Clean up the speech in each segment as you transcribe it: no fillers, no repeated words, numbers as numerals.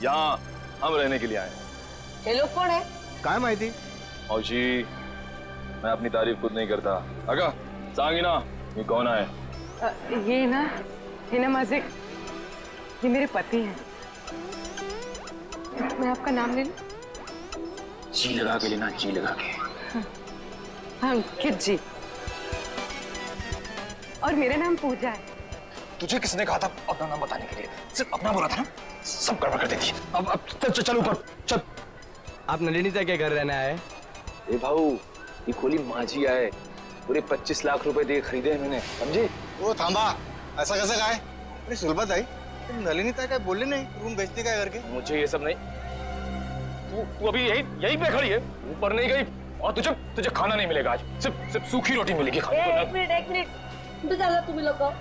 यहाँ हम रहने के लिए आए हैं। ये लोग कौन है? काय माहिती? मौशी, मैं अपनी तारीफ खुद नहीं करता। अगा सांगी ना, ये कौन है? ये ना माझे, ये मेरे पति हैं। मैं आपका नाम ले लूं? जी लगा के लेना, जी लगा के। हाँ, अंकित जी। और मेरा नाम पूजा है। तुझे किसने कहा था अपना नाम बताने के लिए? सिर्फ अपना बोला था ना, सब गड़बड़ कर देती। अब चल ऊपर चल। आप नलिनी ताई के घर रहने आए? ए भाऊ, ये खोली माझी आए, पूरे 25 लाख रुपए दे खरीदे हैं मैंने, समझे? ओ थांबा, ऐसा कैसे काय? अरे सुलभा ताई, तुम नलिनी ताई काय बोलले नहीं रूम बेचने का करके? मुझे ये सब नहीं। तू अभी यहीं पे खड़ी है, ऊपर नहीं गई। और तुझे खाना नहीं मिलेगा आज, सिर्फ सूखी रोटी मिलेगी खाने को। एक मिनट उधर चलो तुम लोग को।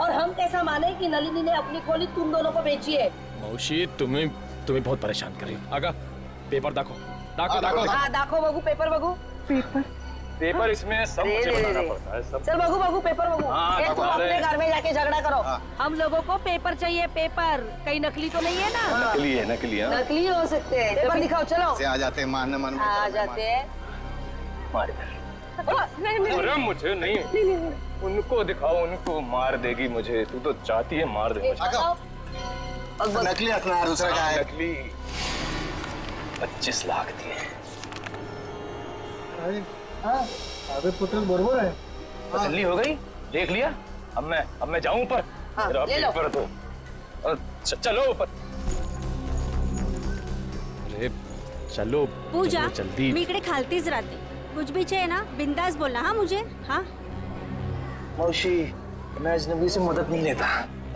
और हम कैसा माने कि नलिनी ने अपनी खोली तुम दोनों को बेची है? मौशी, तुम्हें बहुत परेशान कर रही हो। आगा पेपर देखो। हाँ दाखो बगू, पेपर बगू। पेपर इसमें सब मुझे बताना पड़ता है सब। चल बगू पेपर बगू। हाँ, तुम अपने घर में जाके झगड़ा करो। हाँ। हम लोगों को पेपर चाहिए, पेपर। कहीं नकली तो नहीं है ना? नकली है, नकली है। नकली हो सकते हैं। पेपर दिखाओ, चलो। से आ जाते हैं मारने मन में। आ जाते हैं। मार नहीं, अरे मुझे नहीं, उनको दिखाओ, उनको मार देगी मुझे। तू तो चाहती है मार दे मुझे। नकली हंसना है, दूसरा क्या है? नकली 25 लाख दिए। अबे पुत्र बरोबर है। तसल्ली हो गई? देख लिया? अब मैं जाऊं ऊपर? हाँ, मेरा ले लो। पेपर दो। चलो ऊपर। अरे चलो पूजा, चलो जल्दी। मी इकडे खालतीच राहते. कुछ भी चाहिए ना बिंदास बोलना हाँ मुझे. हाँ मौशी, मैं अजनबी से मदद नहीं लेता,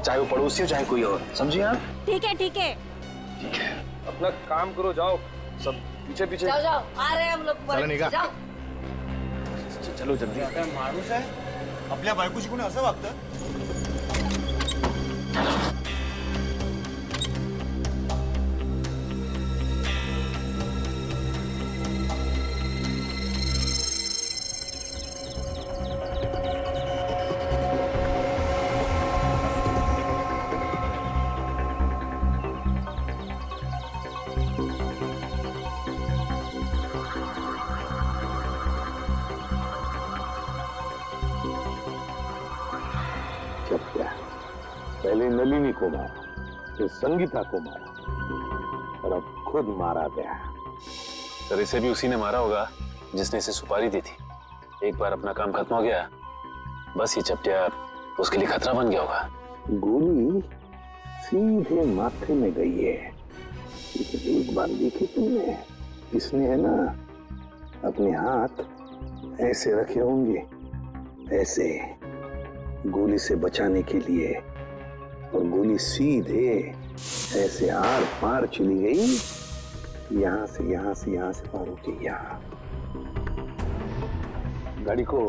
चाहे वो पड़ोसी हो चाहे कोई और, समझी आप? ठीक है ठीक है. ठीक है, अपना काम करो, जाओ सब पीछे पीछे। जाओ जाओ, आ रहे हैं हम लोग। चलो निघा. जाओ. चलो जल्दी. माणूस आहे आपल्या बायकोशी कोणी असं वागतं? पहले नलिनी को मारा, फिर संगीता को मारा और अब खुद मारा गया। सर इसे भी उसी ने मारा होगा जिसने इसे सुपारी दी थी। एक बार अपना काम खत्म हो गया, बस ये चपटिया उसके लिए खतरा बन गया होगा। गोली सीधे माथे में गई है, लेकिन एक बार देखी तुमने, इसने है ना अपने हाथ ऐसे रखे होंगे, ऐसे गोली से बचाने के लिए, और गोली सीधे ऐसे आर पार चली गई, यहाँ से पार होके यहाँ। गाड़ी को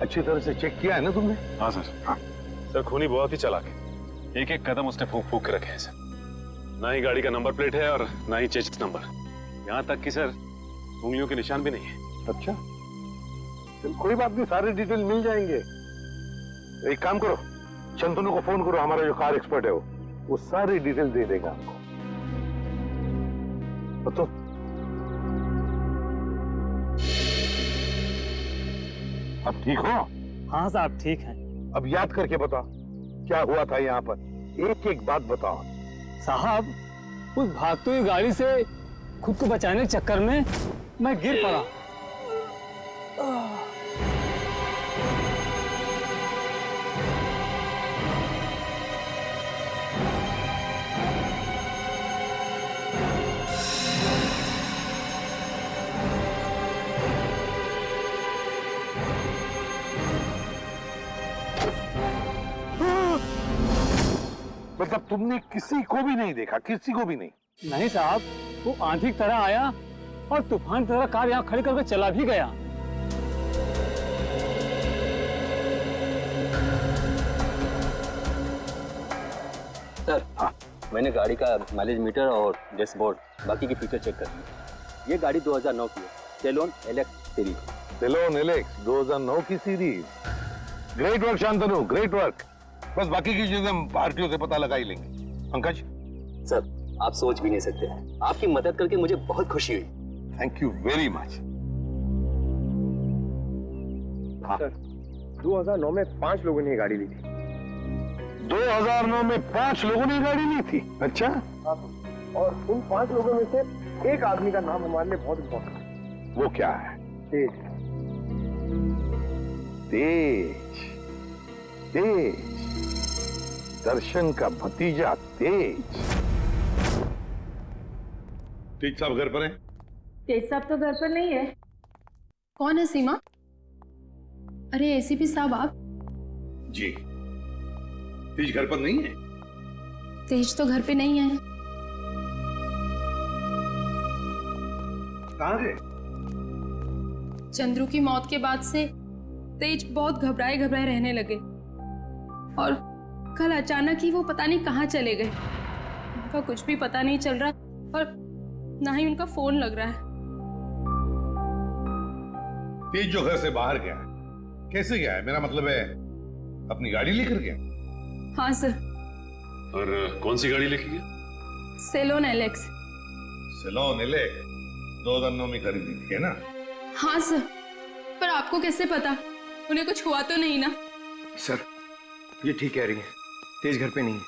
अच्छी तरह से चेक किया है ना तुमने? हाँ सर. हाँ. सर खूनी बहुत ही चालाक है, एक एक कदम उसने फूक फूक के रखे हैं सर. ना ही गाड़ी का नंबर प्लेट है और ना ही चेस्ट नंबर, यहाँ तक कि सर उंगलियों के निशान भी नहीं है. अच्छा, चल कोई बात नहीं, सारे डिटेल मिल जाएंगे. एक काम करो, शंतनु को फोन करो, हमारा जो कार एक्सपर्ट है वो सारी डिटेल दे देगा हमको. तो अब ठीक हो? हाँ साहब ठीक है. अब याद करके बताओ क्या हुआ था यहाँ पर, एक एक बात बताओ. साहब उस भागती हुई गाड़ी से खुद को बचाने के चक्कर में मैं गिर पड़ा. मतलब तुमने किसी को भी नहीं देखा? किसी को भी नहीं? नहीं साहब, वो आंधी की तरह आया और तूफान की तरह कार यहाँ खड़ी करके चला भी गया. सर हाँ, मैंने गाड़ी का माइलेज मीटर और डैशबोर्ड बाकी के फीचर चेक कर लिए. ये गाड़ी 2009 की है, सेलोन एलेक्स सीरीज. सेलोन एलेक्स 2009 की series. Great work Shantanu, great work. बस बाकी की चीजें हम भारतीयों से पता लगा ही लेंगे. पंकज सर आप सोच भी नहीं सकते। आपकी मदद करके मुझे बहुत खुशी हुई। Thank you very much. Sir 2009 में 5 लोगों ने गाड़ी ली थी। 2009 में 5 लोगों ने गाड़ी ली थी? अच्छा। और उन 5 लोगों में से एक आदमी का नाम हमारे लिए बहुत इम्पोर्टेंट है। वो क्या है? तेज। तेज। तेज। दर्शन का भतीजा तेज। तेज साहब घर पर हैं? तेज साहब तो घर पर नहीं है। कौन है सीमा? अरे एसीपी साहब आप? जी। तेज घर पर नहीं है? तेज तो घर पे नहीं है। कहाँ है? चंद्रू की मौत के बाद से तेज बहुत घबराए घबराए रहने लगे और कल अचानक ही वो पता नहीं कहाँ चले गए। उनका कुछ भी पता नहीं चल रहा और ना ही उनका फोन लग रहा है। तेज जो घर से बाहर गया है, कैसे गया है? मेरा मतलब है अपनी गाड़ी लेकर गया? हाँ सर। और कौन सी गाड़ी लेके गया? Salon Alex. सेलोन एलेक्स 2009 में खरीदी थी, है ना? हाँ सर, पर आपको कैसे पता? उन्हें कुछ हुआ तो नहीं ना? सर ये ठीक कह रही है, तेज घर पे नहीं है।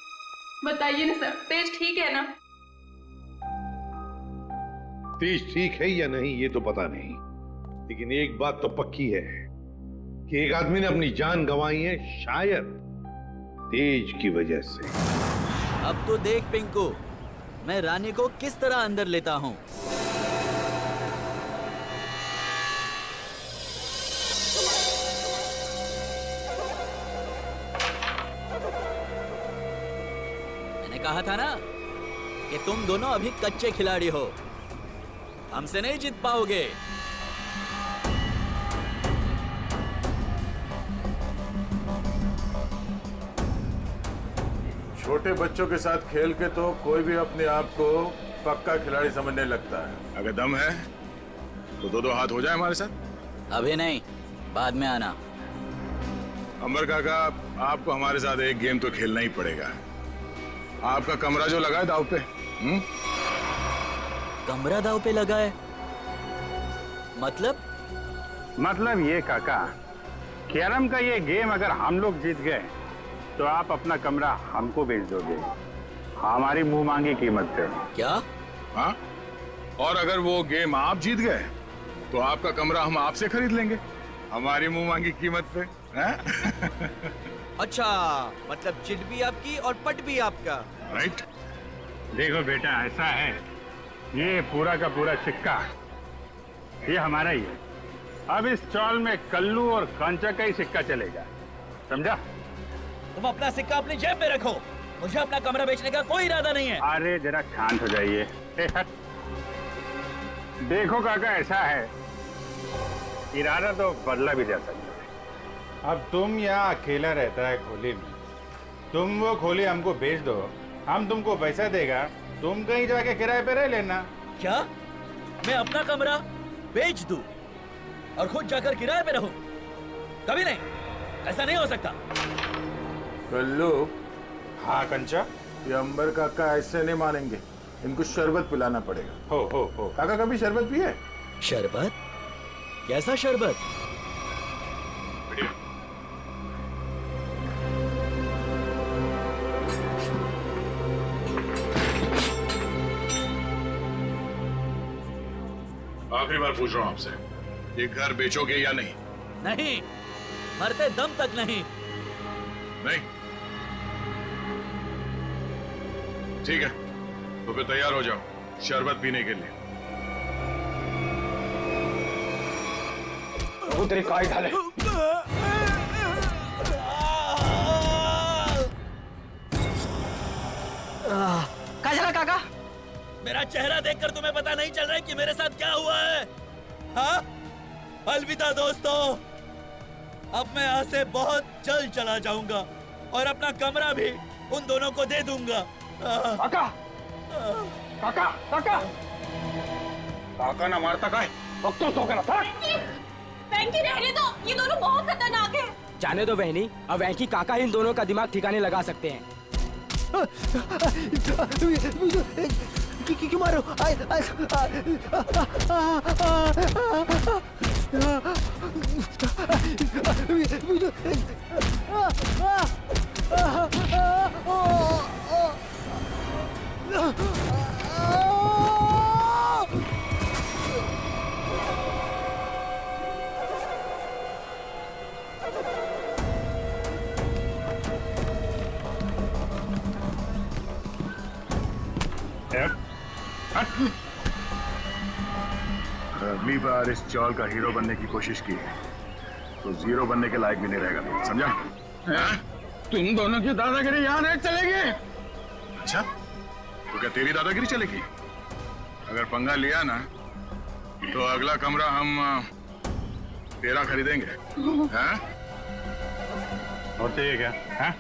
बताइए ना सर, तेज ठीक है ना? तेज ठीक है या नहीं ये तो पता नहीं, लेकिन एक बात तो पक्की है कि एक आदमी ने अपनी जान गंवाई है, शायद तेज की वजह से। अब तो देख पिंकू, मैं रानी को किस तरह अंदर लेता हूँ। मैंने कहा था ना कि तुम दोनों अभी कच्चे खिलाड़ी हो, हमसे नहीं जीत पाओगे। छोटे बच्चों के साथ खेल के तो कोई भी अपने आप को पक्का खिलाड़ी समझने लगता है। अगर दम है तो दो हाथ हो जाए हमारे साथ। अभी नहीं, बाद में आना। अंबर काका, आपको हमारे साथ एक गेम तो खेलना ही पड़ेगा। आपका कमरा जो लगा है दाव पे। कमरा दाव पे लगा है? मतलब ये काका, कैरम का ये गेम अगर हम लोग जीत गए तो आप अपना कमरा हमको बेच दोगे, हमारी मुंह मांगी कीमत पे। क्या? हाँ, और अगर वो गेम आप जीत गए तो आपका कमरा हम आपसे खरीद लेंगे, हमारी मुंह मांगी कीमत पे। अच्छा, मतलब चिट भी आपकी और पट भी आपका। राइट। देखो बेटा, ऐसा है, ये पूरा का पूरा सिक्का ये हमारा ही है। अब इस चौल में कल्लू और कांचा का ही सिक्का चलेगा, समझा? तुम अपना सिक्का अपनी जेब में रखो, मुझे अपना कमरा बेचने का कोई इरादा नहीं है। अरे जरा शांत हो जाइए। देखो काका, ऐसा है, इरादा तो बदला भी जा सकता है। अब तुम यहाँ अकेला रहता है खोली में, तुम वो खोली हमको बेच दो, हम तुमको पैसा देगा, तुम कहीं जाके किराए पे रह लेना। क्या मैं अपना कमरा बेच दूं और खुद जाकर किराए पे रहूं? कभी नहीं, ऐसा नहीं हो सकता। कल्लू। हाँ कंचा, ये अंबर काका ऐसे नहीं मानेंगे, इनको शरबत पिलाना पड़ेगा। हो काका कभी शरबत पिए? शरबत? कैसा शरबत? आखिरी बार पूछ रहा हूं आपसे, ये घर बेचोगे या नहीं? नहीं, मरते दम तक नहीं। नहीं? ठीक है, तो फिर तैयार हो जाओ शरबत पीने के लिए। वो तेरी काय ढाले। क्या चला काका? मेरा चेहरा देखकर तुम्हें पता नहीं चल रहा है कि मेरे साथ क्या हुआ है? हाँ? अलविदा दोस्तों, अब मैं यहाँ से बहुत जल्द चला जाऊंगा और अपना कमरा भी उन दोनों को दे दूंगा। काका, काका, काका, काका ना मारता का है, अब तो करना था। वेंकी रहने दो, ये दोनों बहुत खतरनाक हैं। जाने दो बहनी, अब वेंकी काका इन दोनों का दिमाग ठिकाने लगा सकते हैं। क्यों मारो? अगली बार इस चौल का हीरो बनने की कोशिश की तो जीरो बनने के लायक भी नहीं रहेगा, समझा? तुम दोनों की दादागिरी यहाँ नहीं चलेगी। अच्छा, तो क्या तेरी दादागिरी चलेगी? अगर पंगा लिया ना तो अगला कमरा हम तेरा खरीदेंगे। हाँ? और चाहिए क्या? हाँ?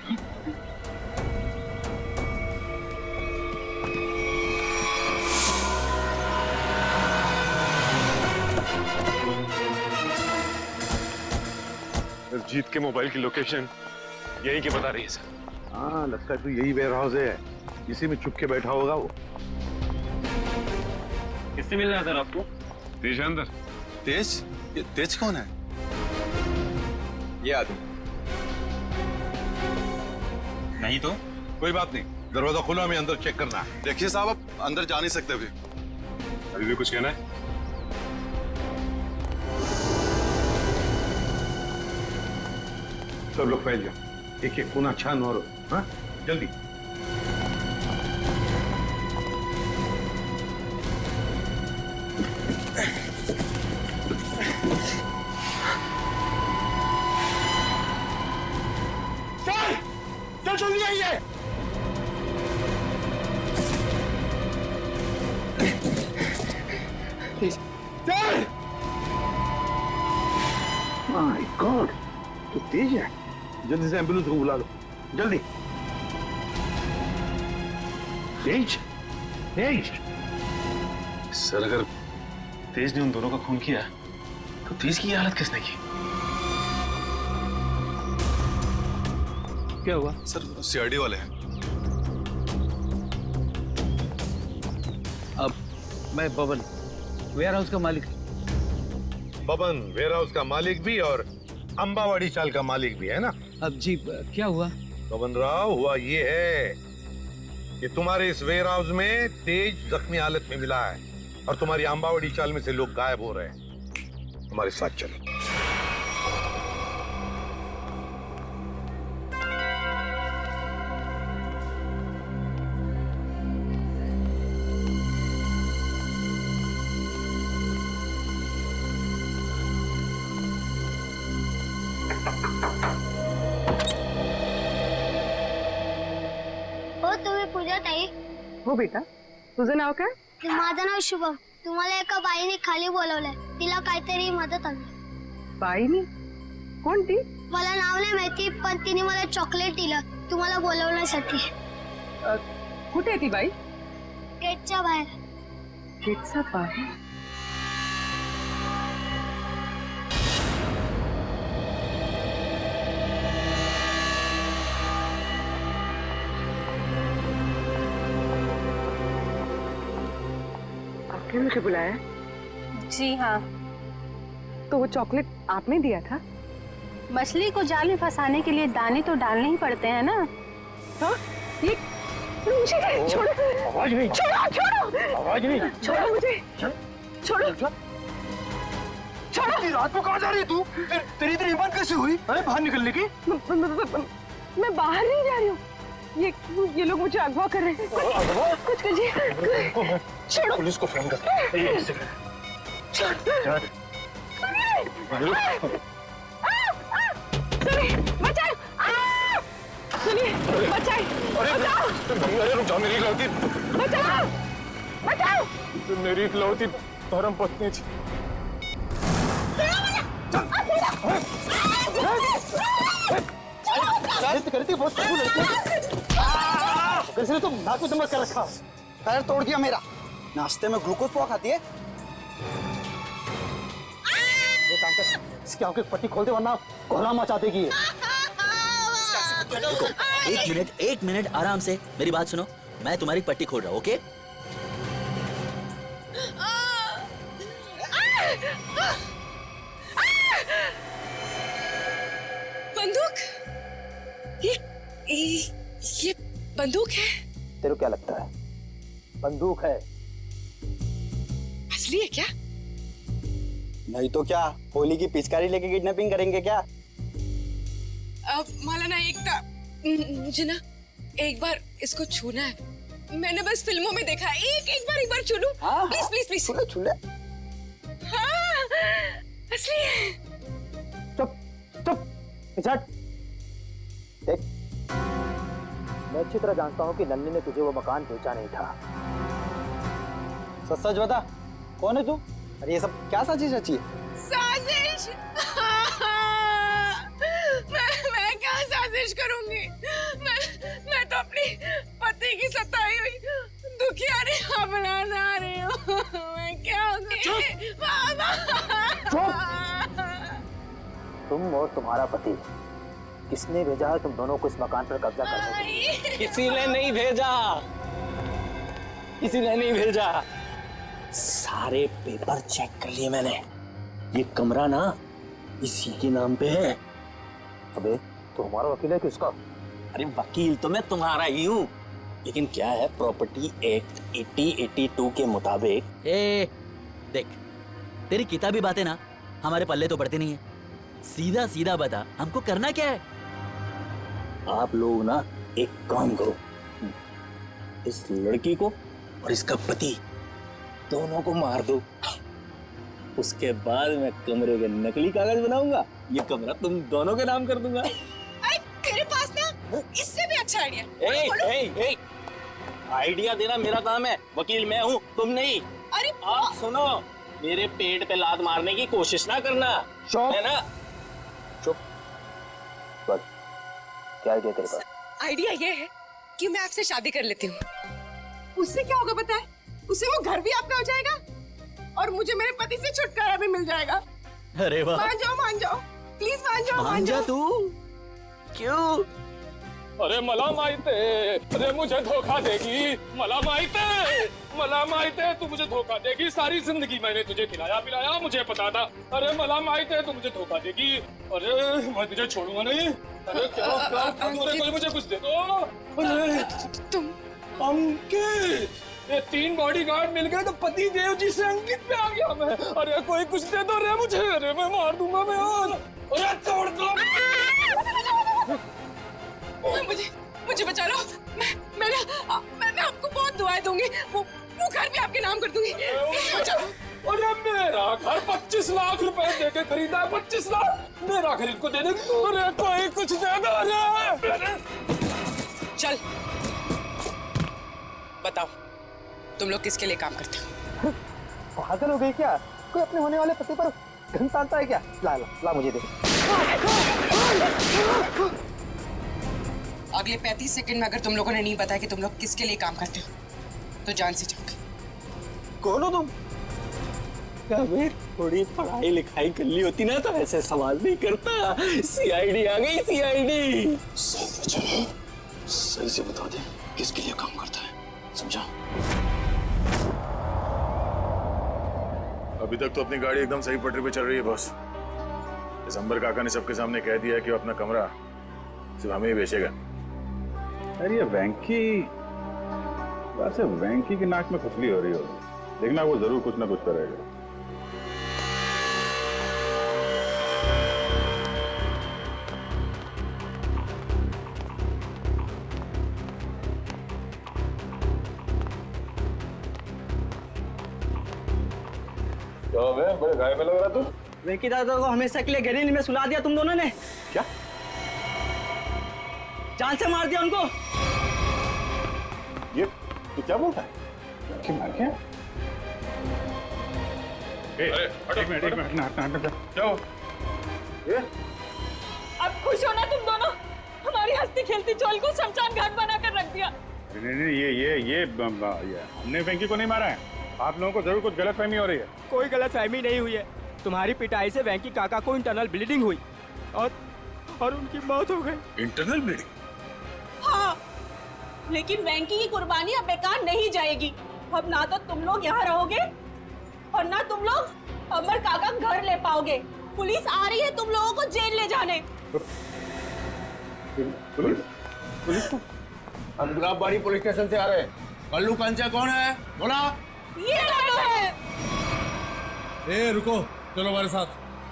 जीत के मोबाइल की लोकेशन यही के बता रही है सर। हाँ, लगता है तो यही वेयर हाउस है, इसी में छुप के बैठा होगा वो। किससे मिल रहा है सर आपको? तेज अंदर। तेज? ये तेज कौन है? ये आदमी नहीं तो कोई बात नहीं, दरवाजा खुला, हमें अंदर चेक करना है। देखिए साहब, आप अंदर जा नहीं सकते अभी। अभी भी कुछ कहना है? सब लोग फैल जाओ, एक एक कोना छान मारो। हाँ, जल्दी। चल जल्दी आइए। चल। माय गॉड, तो तेज है। जल्दी से एम्बुलेंस को बुला लो, जल्दी। तेज, तेज। सर, अगर तेज ने उन दोनों का खून किया तो तेज की ये हालत किसने की? क्या हुआ? सर, सीआईडी वाले हैं। अब मैं बबन, वेयर हाउस का मालिक। बबन वेयर हाउस का मालिक भी और अंबावाड़ी चाल का मालिक भी है ना? अब जी क्या हुआ? बबन राव, हुआ ये है कि तुम्हारे इस वेयर हाउस में तेज जख्मी हालत में मिला है और तुम्हारी अंबावाड़ी चाल में से लोग गायब हो रहे हैं। हमारे साथ चलो। हो बेटा, तुझं नाव काय? माझं नाव शुभम. तुम्हाला एका बाईने खाली बोलवलंय, तिला काहीतरी मदत हवी. बाईनी? कोणती? मला नाव नाही माहिती, पण तिने मला चॉकलेट दिलं तुम्हाला बोलवण्यासाठी. कुठे आहे ती बाई? गेटच्या बाहेर. गेटच्या बाहेर? मुझे बुलाया? जी हाँ. तो वो चॉकलेट आपने दिया था? मछली को जाल में फंसाने के लिए दाने तो डालने ही पड़ते हैं ना. हाँ? ये मुझे छोड़ो. आवाज नहीं. छोड़ो, छोड़ो. आवाज नहीं. छोड़ो मुझे. छोड़ो. छोड़ो. रात को कहाँ जा रही है तू? तेरी इतनी हिम्मत कैसे हुई? अरे बाहर निकलने की? मैं बाहर नहीं जा रही हूँ. ये लोग मुझे अगवा कर रहे हैं. कुछ कीजिए. छोड़ो. पुलिस को फोन कर. सुनिए, बचाओ. सुनिए, बचाओ. अरे रुक जाओ, मेरी इकलौती. बचाओ. बचाओ. मेरी इकलौती धर्म पत्नी थी. करती बहुत कबूल है. तो नाक में दमा कर रखा, पैर तोड़ दिया मेरा. नाश्ते में ग्लूकोज पाव खाती है. ये काम कर, इसकी आंखें पट्टी खोल दे वरना कोहरा मचा देगी. एक मिनट आराम से, मेरी बात सुनो। मैं तुम्हारी पट्टी खोल रहा हूँ, ओके? बंदूक? ये बंदूक है? तेरे को क्या लगता है? बंदूक है। असली है क्या? नहीं तो क्या, होली की पिचकारी लेके किडनैपिंग करेंगे क्या? मौलाना एकता, मुझे ना एक बार इसको छूना है। मैंने बस फिल्मों में देखा है। एक बार छू लूं? Please please please. छू ले। हाँ, असली है। चुप पिछट। देख, मैं अच्छी तरह जानता हूँ कि नन्नी ने तुझे वो मकान बेचा नहीं था। सच बता, कौन है तू? अरे ये सब क्या साजिश रची है? साजिश? मैं क्या साजिश करूंगी? मैं तो अपनी पति की सताई हुई दुखियारी अपना जा रही हूँ। मैं क्या तुम और तुम्हारा पति, किसने भेजा है तुम दोनों को इस मकान पर कब्जा करने के लिए? किसी ने नहीं भेजा, किसी ने नहीं भेजा। सारे पेपर चेक कर लिए मैंने। ये कमरा ना इसी के नाम पे है। अबे तो हमारा वकील है किसका? अरे वकील तो मैं तुम्हारा ही हूँ, लेकिन क्या है, प्रॉपर्टी एक्ट 8082 के मुताबिक। देख, तेरी किताबी बातें ना हमारे पल्ले तो पड़ती नहीं है। सीधा सीधा बता, हमको करना क्या है? आप लोग ना एक काम करो, इस लड़की को और इसका पति दोनों को मार दो। उसके बाद मैं कमरे के नकली कागज बनाऊंगा, ये कमरा तुम दोनों के नाम कर दूंगा। तेरे पास ना इससे भी अच्छा आइडिया। आइडिया देना मेरा काम है, वकील मैं हूँ, तुम नहीं। अरे आप सुनो, मेरे पेट पे लात मारने की कोशिश ना करना, है ना? चुप। बस, क्या आइडिया तेरे पास? आइडिया ये है कि मैं आपसे शादी कर लेती हूँ। उससे क्या होगा पता है? उससे वो घर भी आपका हो जाएगा और मुझे मेरे पति से छुटकारा भी मिल जाएगा। अरे वाह, मान जाओ प्लीज, मान जाओ। तू क्यों? अरे मला माहिते, अरे मुझे धोखा देगी। मला माहिते तू मुझे धोखा देगी। सारी जिंदगी मैंने तुझे खिलाया पिलाया, मुझे पता था। अरे मला माहिते तू मुझे धोखा देगी। अरे मैं तुझे छोड़ूंगा नहीं। अरे क्या कोई मुझे कुछ दे दो। अरे तुम अंकित, ये 3 बॉडीगार्ड मिल गए तो पति देव जी से अंकित पे आ गया मैं। अरे कोई कुछ दे दो रे मुझे। अरे मैं मार दूंगा मैं और। अरे छोड़ दो मुझे बचा लो। मैं आपको बहुत दुआएं दूंगी। वो घर भी आपके नाम कर दूंगी। अरे मेरा घर 25 लाख रुपए देके खरीदा है। 25 लाख मेरा खरीद को दे दे। अरे कोई कुछ दे दो। अरे चल बताओ, तुम लोग किसके लिए काम करते हो? पागल हो गई क्या? कोई अपने होने वाले पति पर घन तानता है क्या? ला मुझे दे। अगले 35 सेकंड में अगर तुम लोगों ने नहीं बताया कि तुम लोग किसके लिए काम करते हो तो जान से जाओगे। कौन हो तुम? अबे थोड़ी पढ़ाई लिखाई कर ली होती ना तो ऐसे सवाल नहीं करता। सीआईडी आ गई, सीआईडी। सही से बता दे किसके लिए काम करता है, समझा? अभी तक तो अपनी गाड़ी एकदम सही पटरी पे चल रही है बॉस। दिसंबर काका ने सबके सामने कह दिया है कि वो अपना कमरा सिर्फ हमें ही बेचेगा। अरे ये वेंकी की नाक में खुजली हो रही होगी, देखना वो जरूर कुछ ना कुछ करेगा। बड़े घायल में लग रहा तू। वेंकी दादा को हमेशा के लिए गैरेज में सुला दिया तुम दोनों ने। क्या? जान से मार दिया उनको। ये तू क्या बोलता है? क्या मार क्या? एक मिनट क्या हो? ये अब खुश हो ना तुम दोनों? हमारी हंसती खेलती चोल को शमशान घाट बनाकर रख दिया। नहीं, ये हमने वेंकी को नहीं मारा है। आप लोगों को जरूर कुछ गलतफहमी हो रही है। कोई गलतफहमी नहीं हुई है। तुम्हारी पिटाई से वेंकी काका को इंटरनल ब्लीडिंग हुई और उनकी मौत हो गई। Internal bleeding? लेकिन वेंकी की कुर्बानी अब बेकार नहीं जाएगी। अब ना तो तुम लोग यहाँ रहोगे और ना तुम लोग अमर काका घर ले पाओगे। पुलिस आ रही है तुम लोगों को जेल ले जाने। पुलिस हम गुलाबबाड़ी पुलिस स्टेशन से आ रहे हैं। कल्लू कंचा कौन है? बोला। ये कल्लू है। ए रुको, चलो हमारे साथ।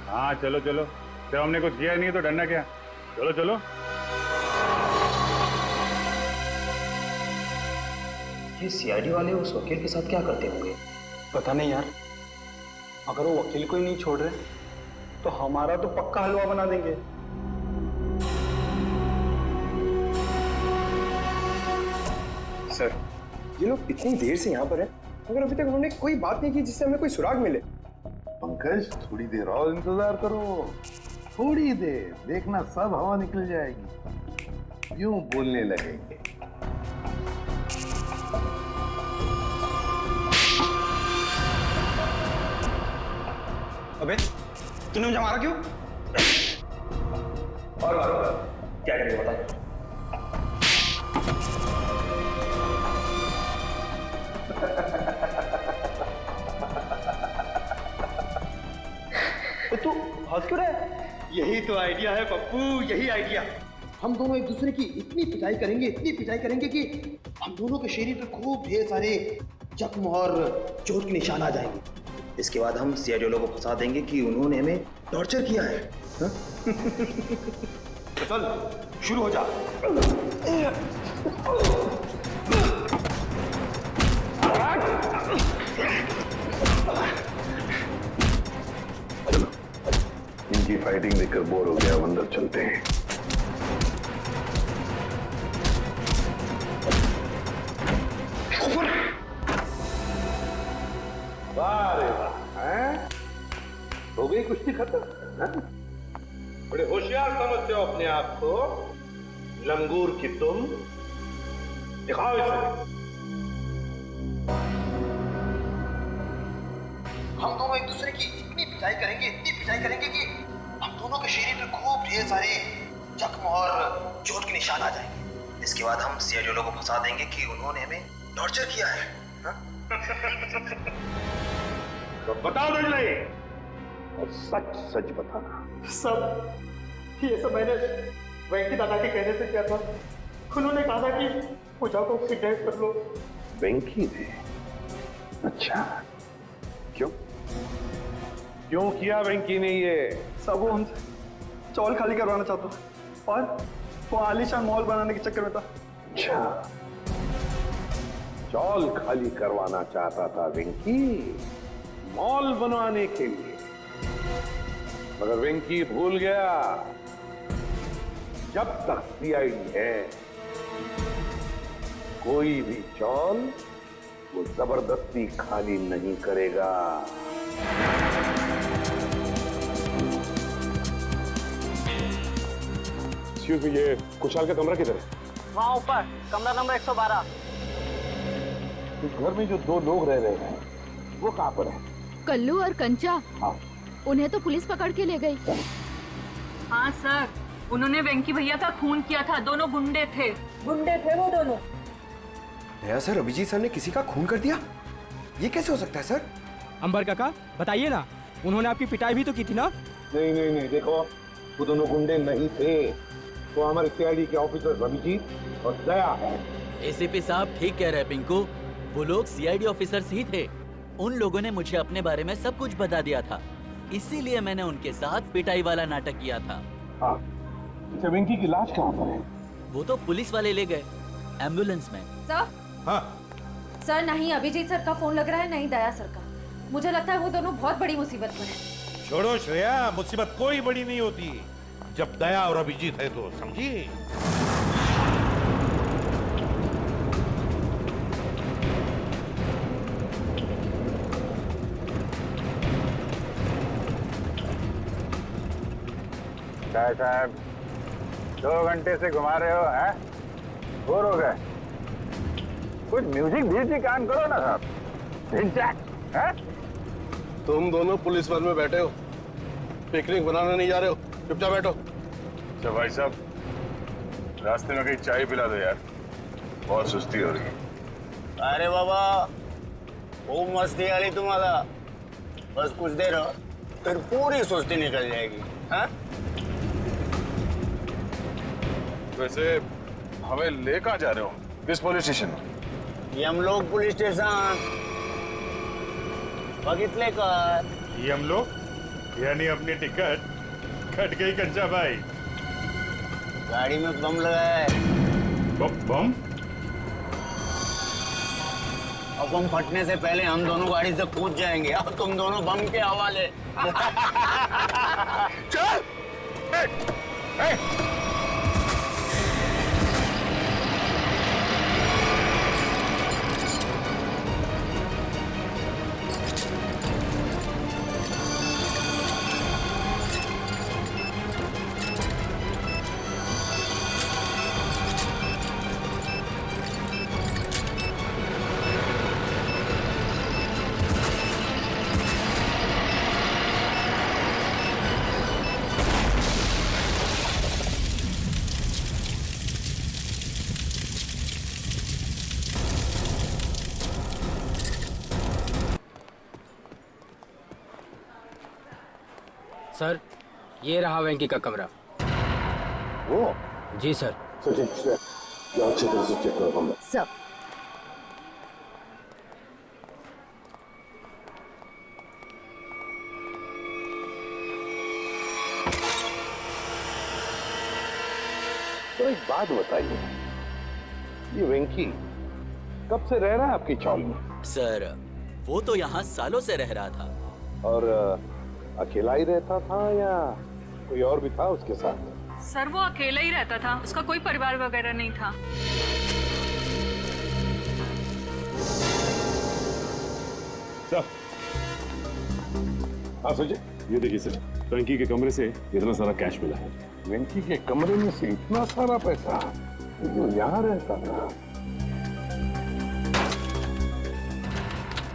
हाँ चलो चलो, जब हमने कुछ किया नहीं तो डरना क्या। चलो चलो। ये सीआईडी वाले उस वकील के साथ क्या करते होंगे? पता नहीं यार, अगर वो वकील को ही नहीं छोड़ रहे तो हमारा तो पक्का हलवा बना देंगे। सर, ये लोग इतनी देर से यहाँ पर हैं, मगर अभी तक उन्होंने कोई बात नहीं की जिससे हमें कोई सुराग मिले। पंकज, थोड़ी देर और इंतजार करो, थोड़ी देर, देखना सब हवा निकल जाएगी, यूं बोलने लगेंगे। अबे, तूने मुझे मारा क्यों? और क्या करेंगे बता? तू हंस क्यों रहा है? यही तो आइडिया है पप्पू, यही आइडिया। हम दोनों एक दूसरे की इतनी पिटाई करेंगे कि हम दोनों के शरीर पे खूब ढेर सारे जख्म और चोट के निशान आ जाएंगे। इसके बाद हम सीआईडी वालों को फंसा देंगे कि उन्होंने हमें टॉर्चर किया है। तो चल शुरू हो जा। इनकी फाइटिंग देखकर बोर हो गया, अंदर चलते हैं। वाह रे वाह, हैं? हो गई कुश्ती खत्म। बड़े होशियार समझते हो अपने आप को, लंगूर की तुम। दिखाओ इसे। हम दोनों एक दूसरे की इतनी पिटाई करेंगे कि हम दोनों के शरीर पे खूब ढेर सारे जख्म और चोट के निशान आ जाएंगे। इसके बाद हम सीआईडी वालों को फंसा देंगे कि उन्होंने हमें टॉर्चर किया है। तो बता दो नहीं, और सच सच बताना। सब ये सब मैंने वेंकी दादा के कहने से किया था। उन्होंने कहा था कि पूजा को किडनैप कर लो। वेंकी ने? अच्छा, क्यों क्यों किया वेंकी ने ये? सब वो हमसे चौल खाली करवाना चाहता था और वो आलीशान मॉल बनाने के चक्कर में था। अच्छा, चौल खाली करवाना चाहता था वेंकी मॉल बनवाने के लिए। मगर वेंकी भूल गया, जब तक सीआईडी है कोई भी चौल वो जबरदस्ती खाली नहीं करेगा। एक्सक्यूज मी, ये कुशाल का कमरा किधर है? वहाँ ऊपर, कमरा नंबर 112। इस घर में जो दो लोग रह रहे हैं वो कहाँ पर है? कल्लू और कंचा। हाँ, उन्हें तो पुलिस पकड़ के ले गई। हाँ सर, उन्होंने वेंकी भैया का खून किया था। दोनों गुंडे थे वो दोनों। नया सर, अभिजीत सर ने किसी का खून कर दिया? ये कैसे हो सकता है सर? अंबर काका बताइए ना, उन्होंने आपकी पिटाई भी तो की थी ना? नहीं, देखो वो दोनों गुंडे नहीं थे, वो हमारे सीआईडी के ऑफिसर अभिजीत और दया है। एसीपी साहब ठीक कह रहे हैं पिंकू, वो लोग सीआईडी ऑफिसर्स ही थे। उन लोगों ने मुझे अपने बारे में सब कुछ बता दिया था, इसीलिए मैंने उनके साथ पिटाई वाला नाटक किया था। हाँ, वेंकी की लाश कहाँ पर है? वो तो पुलिस वाले ले गए एम्बुलेंस में। सर, हाँ सर नहीं अभिजीत सर का फोन लग रहा है, नहीं दया सर का। मुझे लगता है वो दोनों बहुत बड़ी मुसीबत में हैं। छोड़ो श्रेया, मुसीबत कोई बड़ी नहीं होती जब दया और अभिजीत है तो, समझी? साहब 2 घंटे से घुमा रहे हो, हैं? बोर हो गए? कुछ म्यूजिक भी कान करो ना साहब। हैं? तुम दोनों पुलिस वन में बैठे हो, पिकनिक बनाने नहीं जा रहे हो, चुपचाप बैठो। अच्छा भाई साहब, रास्ते में कहीं चाय पिला दो यार। बहुत सुस्ती हो रही है। अरे बाबा खूब मस्ती आ रही तुम्हारा, बस कुछ देर और फिर पूरी सुस्ती निकल जाएगी। हाँ वैसे हमें ले कहाँ जा रहे हो? किस पुलिस स्टेशन? यमलोक पुलिस स्टेशन। बगितले का यमलोक यानी अपनी टिकट कट गई कंचा भाई। गाड़ी में बम लगा है। बम? और बम फटने से पहले हम दोनों गाड़ी से कूद जाएंगे और तुम दोनों बम के हवाले। चल! सर ये रहा वेंकी का कमरा। वो जी सर। सचिन अच्छी तरह से चेक करो कमरा। सब तो एक बात बताइए, ये वेंकी कब से रह रहा है आपकी चौल में? सर वो तो यहाँ सालों से रह रहा था। और अकेला ही रहता था या कोई और भी था उसके साथ? सर वो अकेला ही रहता था, उसका कोई परिवार वगैरह नहीं था। हाँ सचिन, ये देखिए सर, वेंकी के कमरे से इतना सारा कैश मिला है। वेंकी के कमरे में से इतना सारा पैसा जो यहाँ रहता था।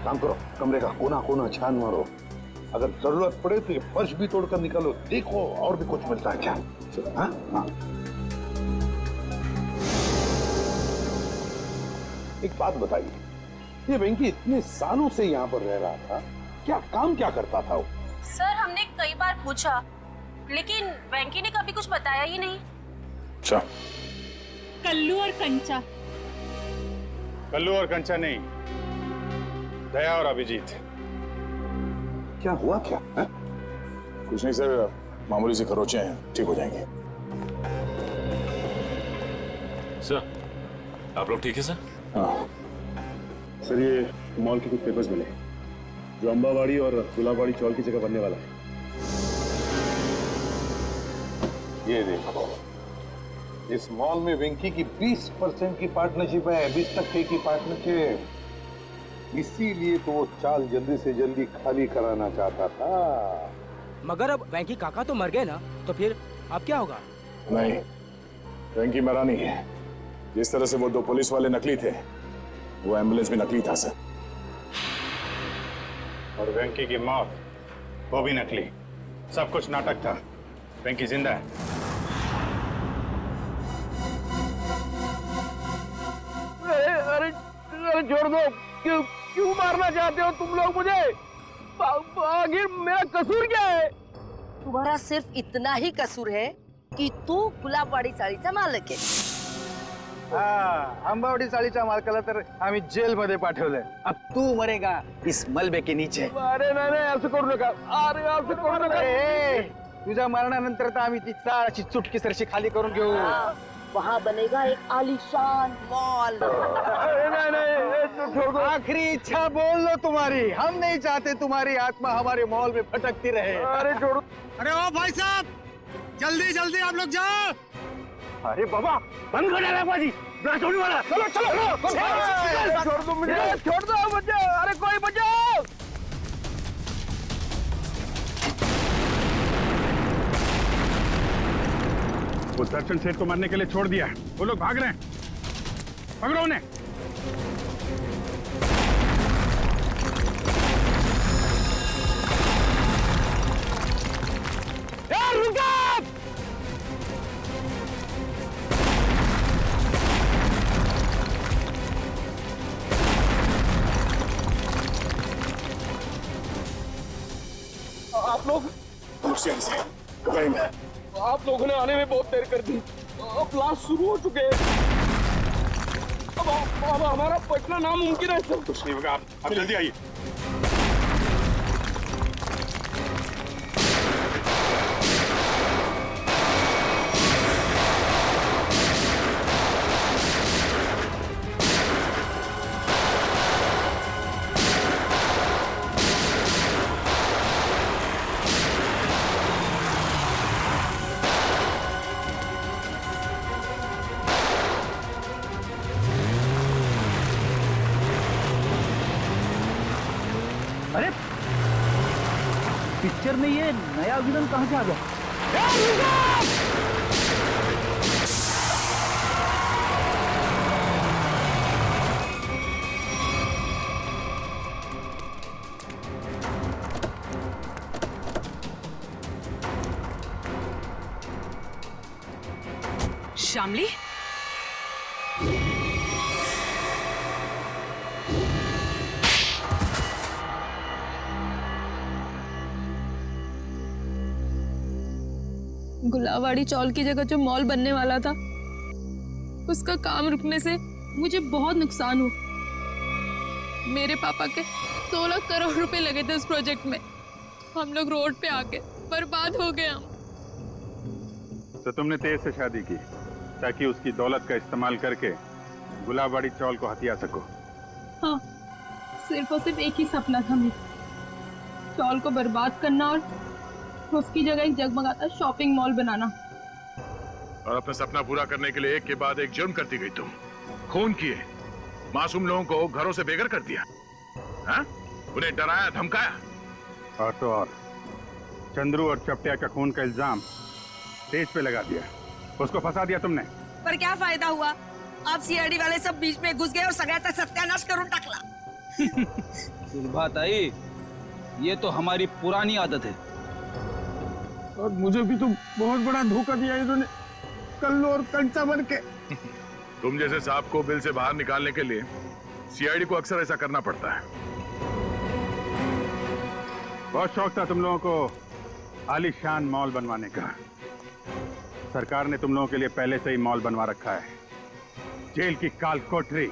काम करो, कमरे का कोना कोना छान मारो, अगर जरूरत पड़े तो ये फर्श भी तोड़कर निकालो, देखो और भी कुछ मिलता है क्या। हाँ? हाँ। एक बात बताइए, ये वेंकी इतने सालों से यहाँ पर रह रहा था, क्या करता था वो? सर हमने कई बार पूछा लेकिन वेंकी ने कभी कुछ बताया ही नहीं। अच्छा, कल्लू और कंचा। कल्लू और कंचा नहीं, दया और अभिजीत। क्या हुआ क्या है? कुछ नहीं सर, मामूली से खरोचे हैं, ठीक हो जाएंगे। सर आप लोग ठीक है सर? हाँ सर ये मॉल के कुछ पेपर्स मिले जो अंबावाड़ी और गुलाबवाड़ी चौल की जगह बनने वाला है। ये देखो, इस मॉल में वेंकी की 20% की पार्टनरशिप है, 20% की पार्टनरशिप। इसीलिए तो वो चाल जल्दी से जल्दी खाली कराना चाहता था। मगर अब वेंकी काका तो मर गए ना, तो फिर अब क्या होगा? नहीं, वेंकी मरा नहीं है। जिस तरह से वो दो पुलिस वाले नकली थे, वो एम्बुलेंस भी नकली था सर। और वेंकी की मौत वो भी नकली, सब कुछ नाटक था। वेंकी जिंदा है। अरे छोड़ दो, क्यों मारना चाहते हो तुम लोग मुझे? आखिर मेरा कसूर क्या है? तुम्हारा सिर्फ इतना ही कसूर है कि तू गुलाबवाडी चाळीचा मालक आहे। आंबावडी चाळीच्या मालकाला तर आम्ही जेल मध्ये पाठवलंय। अब तू मरेगा इस मलबे के नीचे। अरे नाही असं करू नका, अरे असं करू नका। तुझ्या मरणानंतर तर आम्ही ती चाळाची चुटकी सरशी खाली करून घेऊ। वहाँ बनेगा एक आलीशान मॉल। आखिरी इच्छा बोल लो तुम्हारी, हम नहीं चाहते तुम्हारी आत्मा हमारे मॉल में भटकती रहे। अरे छोड़ो। अरे ओ भाई साहब, जल्दी जल्दी आप लोग जाओ। अरे बाबा बंद कर डाला बाजी, ब्लास्ट होने वाला। चलो छोड़ दो मुझे, छोड़ दो मुझे। अरे कोई बचाओ। वो दर्शन सेठ को मारने के लिए छोड़ दिया, वो लोग भाग रहे हैं। पकड़ो उन्हें। रुको। आप लोग होशियारी से घबराइए मत। आप लोगों ने आने में बहुत देर कर दी। अब ब्लास्ट शुरू हो चुके हैं। अब हमारा बचना नामुमकिन है सर। कुछ नहीं होगा, आप जल्दी आइए। अरे पिक्चर में ये नया विलन कहाँ से आ गया? श्यामली, गुलावाड़ी चौल की जगह जो मॉल बनने वाला था, उसका काम रुकने से मुझे बहुत नुकसान हुआ। मेरे पापा के 16 करोड़ रुपए लगे थे उस प्रोजेक्ट में। हम लोग रोड पे आके बर्बाद हो गए हम। तो तुमने तेज से शादी की ताकि उसकी दौलत का इस्तेमाल करके गुलाबवाड़ी चौल को हथिया सको। हाँ, सिर्फ और सिर्फ एक ही सपना था मेरा, चौल को बर्बाद करना और उसकी जगह एक जगमगाता शॉपिंग मॉल बनाना। और अपना सपना पूरा करने के लिए एक के बाद एक जुर्म करती गई तुम। खून किए, मासूम लोगों को घरों से बेघर कर दिया, हाँ? उन्हें डराया धमकाया। और तो और चंद्रू और चपटिया का खून का इल्जाम तेज पे लगा दिया, उसको फंसा दिया तुमने। पर क्या फायदा हुआ? आप सीआईडी वाले सब बीच में घुस गए और सगळ्याचा सत्यानाश करून टाकला। बात आई, ये तो हमारी पुरानी आदत है। और मुझे भी तो बहुत बड़ा धोखा दिया इन्होंने, कल्लू और कंचा बन के। तुम जैसे सांप को बिल से बाहर निकालने के लिए सीआईडी को अक्सर ऐसा करना पड़ता है। बहुत शौक था तुम लोगों को आलीशान मॉल बनवाने का। सरकार ने तुम लोगों के लिए पहले से ही मॉल बनवा रखा है, जेल की काल कोठरी।